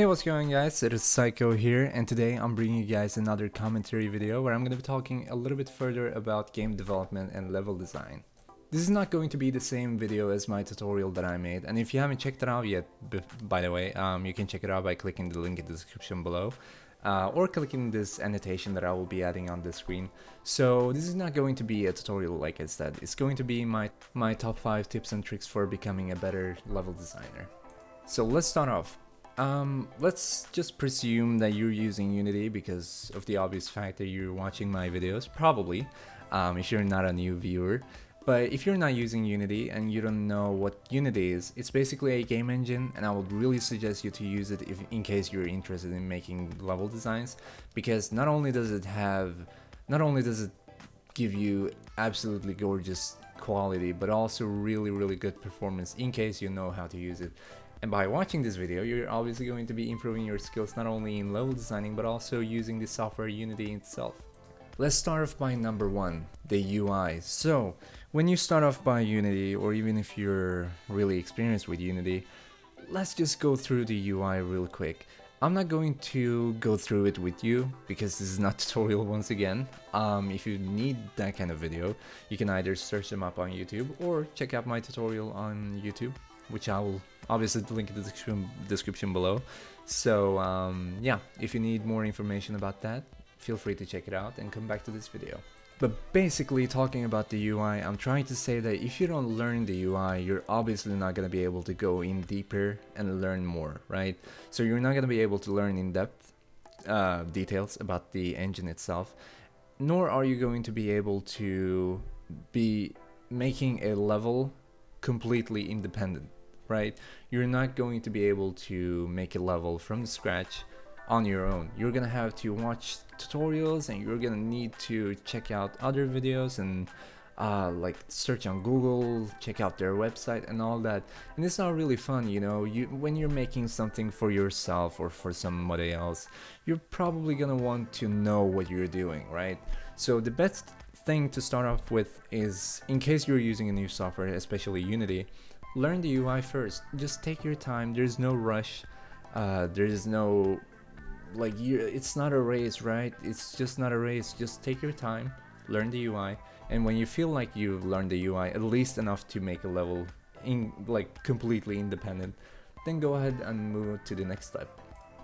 Hey, what's going on, guys? It is Psycho here, and today I'm bringing you guys another commentary video where I'm going to be talking a little bit further about game development and level design. This is not going to be the same video as my tutorial that I made, and if you haven't checked it out yet, by the way, you can check it out by clicking the link in the description below, or clicking this annotation that I will be adding on the screen. So this is not going to be a tutorial like I said, it's going to be my top 5 tips and tricks for becoming a better level designer. So let's start off. Let's just presume that you're using Unity because of the obvious fact that you're watching my videos, probably, if you're not a new viewer. But if you're not using Unity and you don't know what Unity is, it's basically a game engine, and I would really suggest you to use it in case you're interested in making level designs, because not only does it give you absolutely gorgeous quality, but also really good performance in case you know how to use it. And by watching this video, you're obviously going to be improving your skills not only in level designing, but also using the software Unity itself. Let's start off by number 1, the UI. So, when you start off by Unity, or even if you're really experienced with Unity, let's just go through the UI real quick. I'm not going to go through it with you, because this is not tutorial once again. If you need that kind of video, you can either search them up on YouTube, or check out my tutorial on YouTube, which I will obviously link in the description below. So yeah, if you need more information about that, feel free to check it out and come back to this video. But basically, talking about the UI, I'm trying to say that if you don't learn the UI, you're obviously not going to be able to go in deeper and learn more, right? So you're not going to be able to learn in-depth details about the engine itself, nor are you going to be able to be making a level completely independent, right? You're not going to be able to make a level from scratch on your own. You're gonna have to watch tutorials, and you're gonna need to check out other videos and like search on Google, check out their website and all that. And it's not really fun, you know. When you're making something for yourself or for somebody else, you're probably gonna want to know what you're doing, right? So the best thing to start off with is, in case you're using a new software, especially Unity, learn the UI first. Just take your time. There's no rush. There's no it's not a race, right? It's just not a race. Just take your time, learn the UI, and when you feel like you've learned the UI at least enough to make a level completely independent, then go ahead and move to the next step.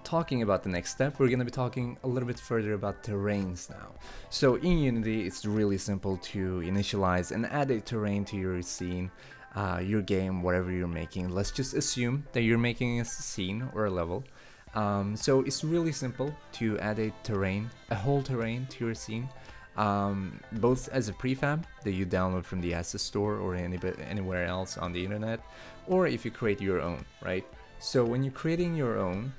Talking about the next step, we're going to be talking a little bit further about terrains now. So in Unity, it's really simple to initialize and add a terrain to your scene, your game, whatever you're making. Let's just assume that you're making a scene or a level. So it's really simple to add a whole terrain to your scene, both as a prefab that you download from the asset store or anywhere else on the internet, or if you create your own, right? So when you're creating your own,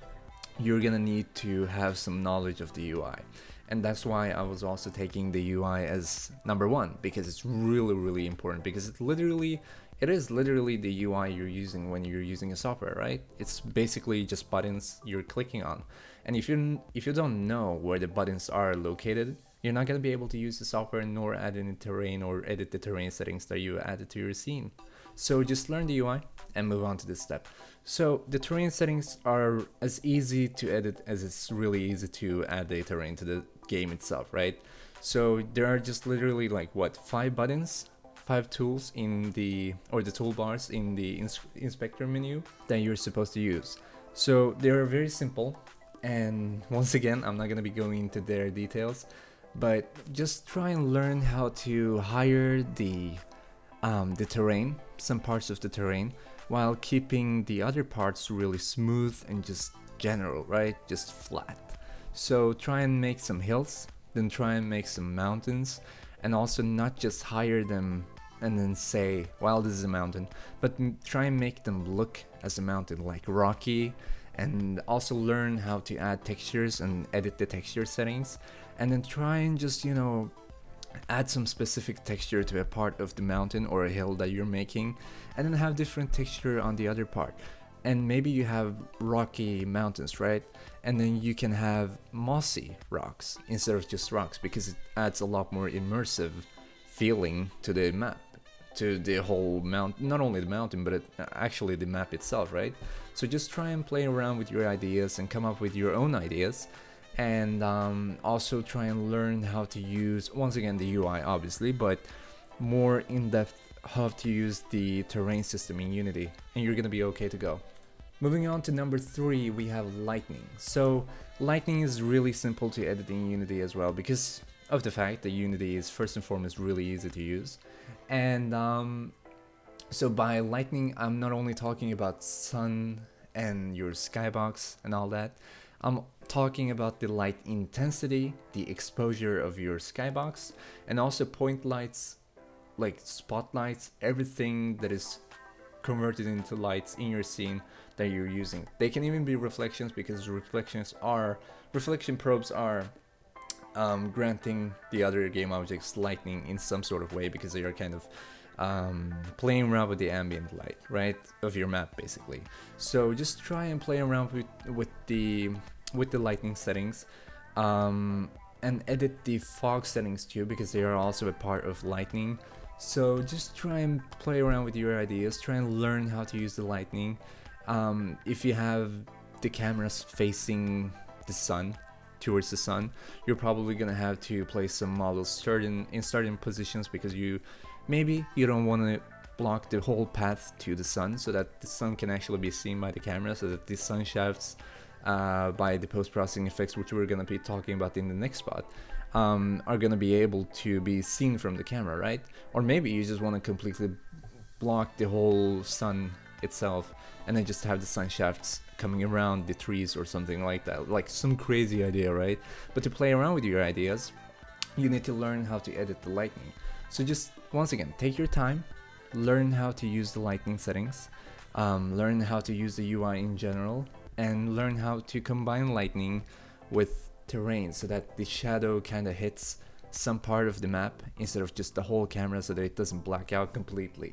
you're gonna need to have some knowledge of the UI. And that's why I was also taking the UI as number 1, because it's really important, because it is literally the UI you're using when you're using a software, right? It's basically just buttons you're clicking on. And if you don't know where the buttons are located, you're not going to be able to use the software nor add any terrain or edit the terrain settings that you added to your scene. So just learn the UI and move on to this step. So the terrain settings are as easy to edit as it's really easy to add the terrain to the game itself, right? So there are just literally 5 buttons, 5 tools the toolbars in the inspector menu that you're supposed to use. So they are very simple, and once again, I'm not going to be going into their details, but just try and learn how to hire the terrain, some parts of the terrain, while keeping the other parts really smooth and just general, right? Just flat. So try and make some hills, then try and make some mountains, and also not just hire them and then say, well, this is a mountain, but try and make them look as a mountain, like rocky, and also learn how to add textures and edit the texture settings, and then try and just, add some specific texture to a part of the mountain or a hill that you're making, and then have different texture on the other part. And maybe you have rocky mountains, right? And then you can have mossy rocks instead of just rocks, because it adds a lot more immersive feeling to the map, to the whole mount, not only the mountain, but actually the map itself, right? So just try and play around with your ideas and come up with your own ideas, and also try and learn how to use, once again, the UI obviously, but more in depth how to use the terrain system in Unity, and you're gonna be okay to go. Moving on to number 3, we have lighting. So lighting is really simple to edit in Unity as well, because of the fact that Unity is first and foremost really easy to use. And so by lighting, I'm not only talking about sun and your skybox and all that, I'm talking about the light intensity, the exposure of your skybox, and also point lights, like spotlights, everything that is converted into lights in your scene that you're using. They can even be reflections, because reflection probes are granting the other game objects lighting in some sort of way, because they are kind of playing around with the ambient light, right, of your map basically. So just try and play around with the lighting settings, and edit the fog settings too, because they are also a part of lighting. So just try and play around with your ideas, try and learn how to use the lighting. If you have the cameras facing the sun, towards the sun, you're probably gonna have to place some models in certain positions, because maybe you don't want to block the whole path to the sun, so that the sun can actually be seen by the camera, so that the sun shafts by the post-processing effects, which we're gonna be talking about in the next spot, are gonna be able to be seen from the camera, right? Or maybe you just want to completely block the whole sun itself, and then just have the sun shafts coming around the trees or something like that, like some crazy idea, right? But to play around with your ideas, you need to learn how to edit the lighting. So just once again, take your time, learn how to use the lighting settings, learn how to use the UI in general, and learn how to combine lighting with terrain, so that the shadow kind of hits some part of the map instead of just the whole camera, so that it doesn't black out completely.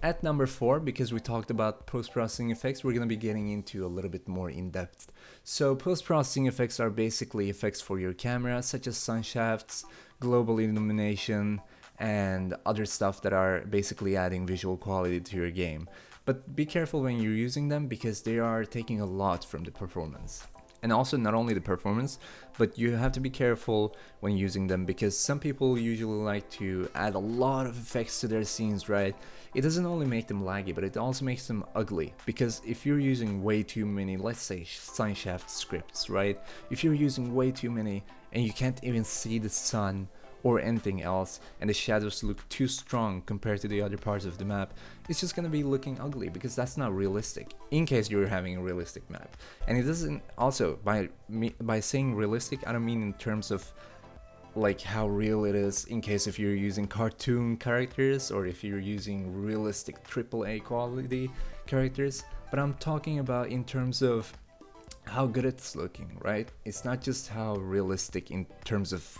At number 4, because we talked about post-processing effects, we're going to be getting into a little bit more in depth. So post-processing effects are basically effects for your camera, such as sun shafts, global illumination, and other stuff that are basically adding visual quality to your game. But be careful when you're using them, because they are taking a lot from the performance. And also not only the performance, but you have to be careful when using them, because some people usually like to add a lot of effects to their scenes, right? It doesn't only make them laggy, but it also makes them ugly, because if you're using way too many, let's say sun shaft scripts, right? If you're using way too many and you can't even see the sun or anything else, and the shadows look too strong compared to the other parts of the map, it's just gonna be looking ugly, because that's not realistic, in case you're having a realistic map. And it doesn't, also, by saying realistic, I don't mean in terms of like how real it is, in case if you're using cartoon characters, or if you're using realistic AAA quality characters, but I'm talking about in terms of how good it's looking, right? It's not just how realistic in terms of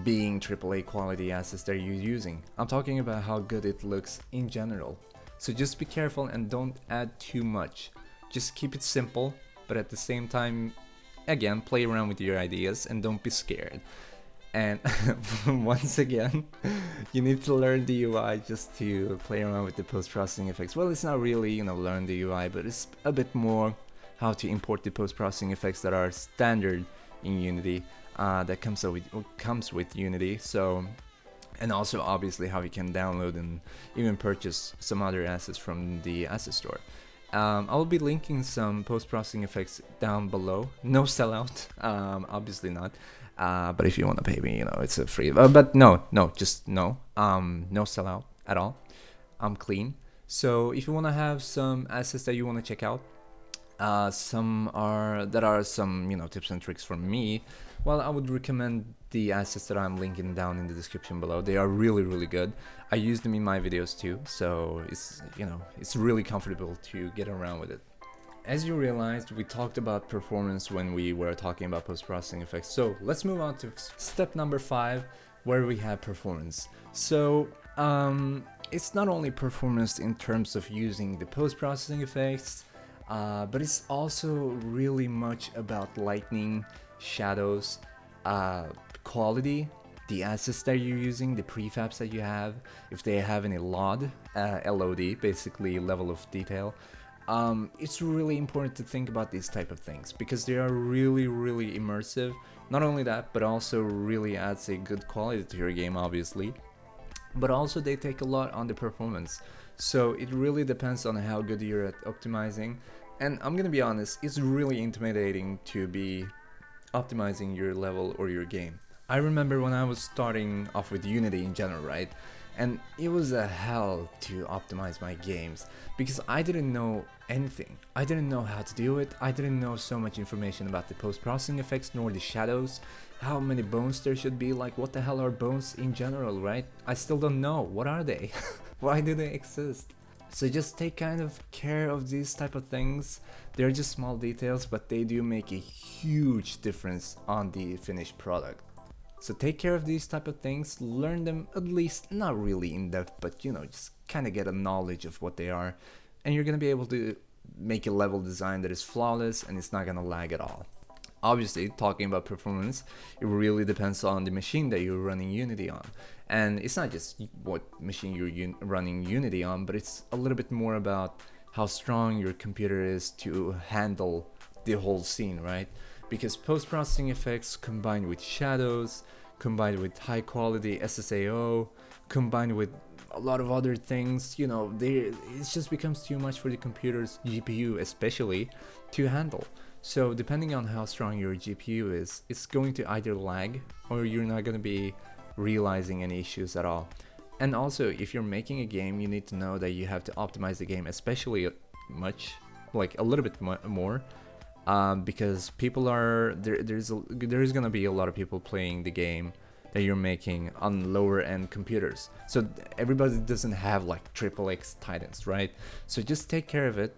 being AAA quality assets that you're using. I'm talking about how good it looks in general. So just be careful and don't add too much. Just keep it simple, but at the same time, again, play around with your ideas and don't be scared. And once again, you need to learn the UI just to play around with the post-processing effects. Well, it's not really, learn the UI, but it's a bit more how to import the post-processing effects that are standard in Unity, that comes with Unity. So, and also obviously how you can download and even purchase some other assets from the asset store. I'll be linking some post-processing effects down below. No sellout, obviously not. But if you want to pay me, it's a free. But no sellout at all. I'm clean. So if you want to have some assets that you want to check out, some tips and tricks from me. Well, I would recommend the assets that I'm linking down in the description below. They are really, really good. I use them in my videos too, so it's really comfortable to get around with it. As you realized, we talked about performance when we were talking about post-processing effects. So let's move on to step number 5, where we have performance. So it's not only performance in terms of using the post-processing effects, but it's also really much about lighting, shadows, quality, the assets that you're using, the prefabs that you have, if they have any LOD, basically level of detail. It's really important to think about these type of things because they are really immersive. Not only that, but also really adds a good quality to your game, obviously. But also they take a lot on the performance. So it really depends on how good you're at optimizing. And I'm gonna be honest, it's really intimidating to be optimizing your level or your game. I remember when I was starting off with Unity in general, right? And it was a hell to optimize my games because I didn't know anything. I didn't know how to do it. I didn't know so much information about the post-processing effects nor the shadows, how many bones there should be, like what the hell are bones in general, right? I still don't know. What are they? Why do they exist? So just take kind of care of these type of things. They're just small details, but they do make a huge difference on the finished product. So take care of these type of things, learn them at least, not really in depth, but you know, just kind of get a knowledge of what they are, and you're gonna be able to make a level design that is flawless and it's not gonna lag at all. Obviously, talking about performance, it really depends on the machine that you're running Unity on. And it's not just what machine you're running Unity on, but it's a little bit more about how strong your computer is to handle the whole scene, right? Because post-processing effects combined with shadows, combined with high quality SSAO, combined with a lot of other things, you know, it just becomes too much for the computer's GPU especially to handle. So depending on how strong your GPU is, it's going to either lag or you're not going to be realizing any issues at all. And also, if you're making a game, you need to know that you have to optimize the game especially much, like a little bit more. Because people are there's gonna be a lot of people playing the game that you're making on lower end computers, so everybody doesn't have like XXX Titans, right? So just take care of it,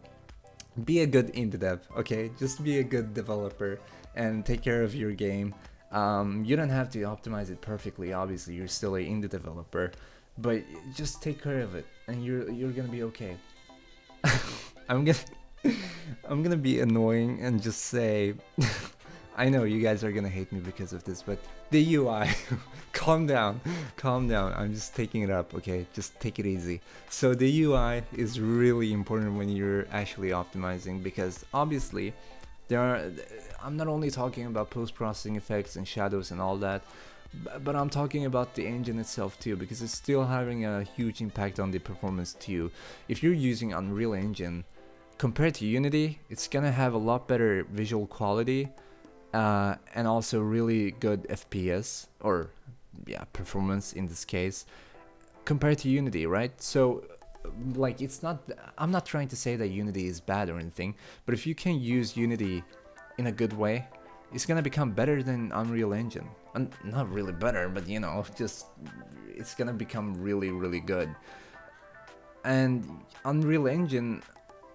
be a good indie dev, okay? Just be a good developer and take care of your game. You don't have to optimize it perfectly, obviously you're still a indie developer, but just take care of it and you're gonna be okay. I'm gonna be annoying and just say, I know you guys are gonna hate me because of this, but the UI, calm down, I'm just taking it up, okay? Just take it easy. So the UI is really important when you're actually optimizing because obviously I'm not only talking about post-processing effects and shadows and all that, but I'm talking about the engine itself too, because it's still having a huge impact on the performance too. If you're using Unreal Engine, compared to Unity, it's gonna have a lot better visual quality and also really good FPS, or yeah, performance in this case, compared to Unity, right? So like I'm not trying to say that Unity is bad or anything, but if you can use Unity in a good way, it's gonna become better than Unreal Engine. And not really better, but you know, just it's gonna become really good. And Unreal Engine,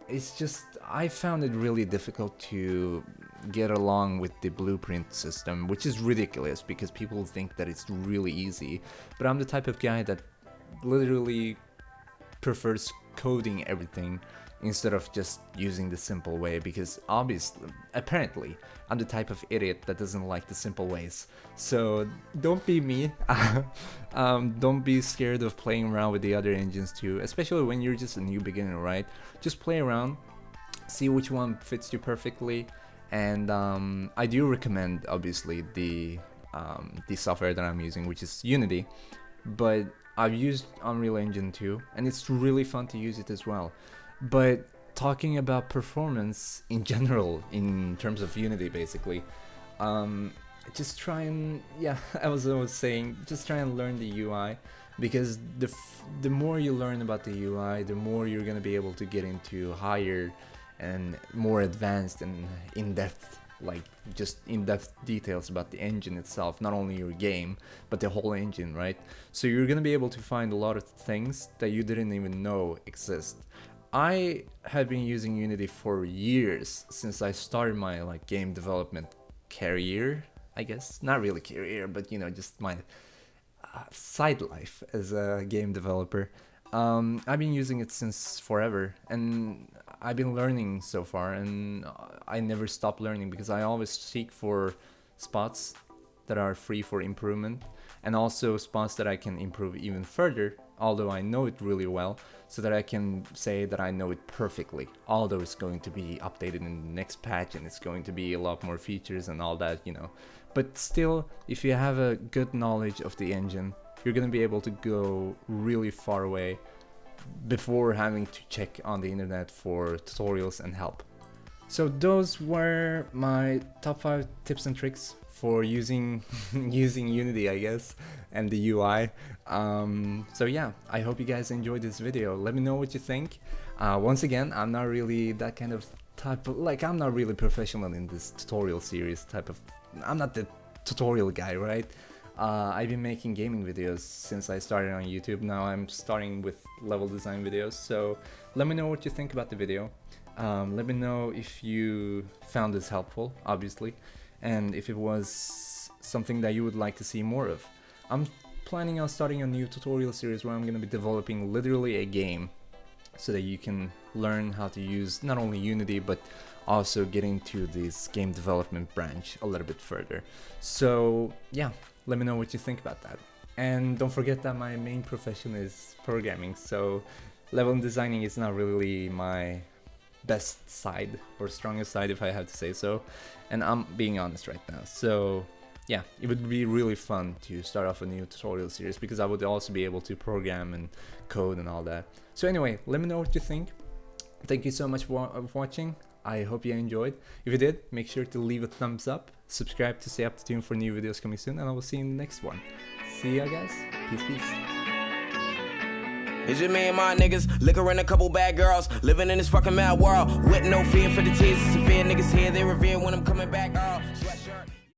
it's just, I found it really difficult to get along with the blueprint system, which is ridiculous because people think that it's really easy, but I'm the type of guy that literally prefers coding everything instead of just using the simple way, because apparently I'm the type of idiot that doesn't like the simple ways. So don't be me. Don't be scared of playing around with the other engines too, especially when you're just a new beginner, right? Just play around, see which one fits you perfectly. And I do recommend obviously the software that I'm using, which is Unity, but I've used Unreal Engine too, and it's really fun to use it as well. But talking about performance in general, in terms of Unity basically, just try and, yeah, I was saying, just try and learn the UI, because the more you learn about the UI, the more you're gonna be able to get into higher and more advanced and in-depth, like just in-depth details about the engine itself, not only your game, but the whole engine, right? So you're gonna be able to find a lot of things that you didn't even know exist. I have been using Unity for years, since I started my like game development career, I guess. Not really career, but you know, just my side life as a game developer. I've been using it since forever, and I've been learning so far, and I never stop learning because I always seek for spots that are free for improvement, and also spots that I can improve even further, although I know it really well, so that I can say that I know it perfectly, although it's going to be updated in the next patch and it's going to be a lot more features and all that, you know. But still, if you have a good knowledge of the engine, you're gonna be able to go really far away before having to check on the internet for tutorials and help. So those were my top 5 tips and tricks for using using Unity, I guess, and the UI. So yeah, I hope you guys enjoyed this video. Let me know what you think. Once again, I'm not really that kind of type of, like, I'm not really professional in this tutorial series type of, I'm not the tutorial guy, right? I've been making gaming videos since I started on YouTube. Now I'm starting with level design videos, so let me know what you think about the video. Let me know if you found this helpful, obviously, and if it was something that you would like to see more of. I'm planning on starting a new tutorial series where I'm going to be developing literally a game, so that you can learn how to use not only Unity but also get into this game development branch a little bit further. So yeah, let me know what you think about that. And don't forget that my main profession is programming, so level designing is not really my best side or strongest side, if I have to say so, and I'm being honest right now. So yeah, it would be really fun to start off a new tutorial series, because I would also be able to program and code and all that. So anyway, let me know what you think. Thank you so much for watching. I hope you enjoyed. If you did, make sure to leave a thumbs up, subscribe to stay up to tune for new videos coming soon, and I will see you in the next one. See ya guys, peace peace. It's just me and my niggas, liquor and a couple bad girls, living in this fucking mad world, with no fear for the tears and severe niggas here, they revere when I'm coming back, girl.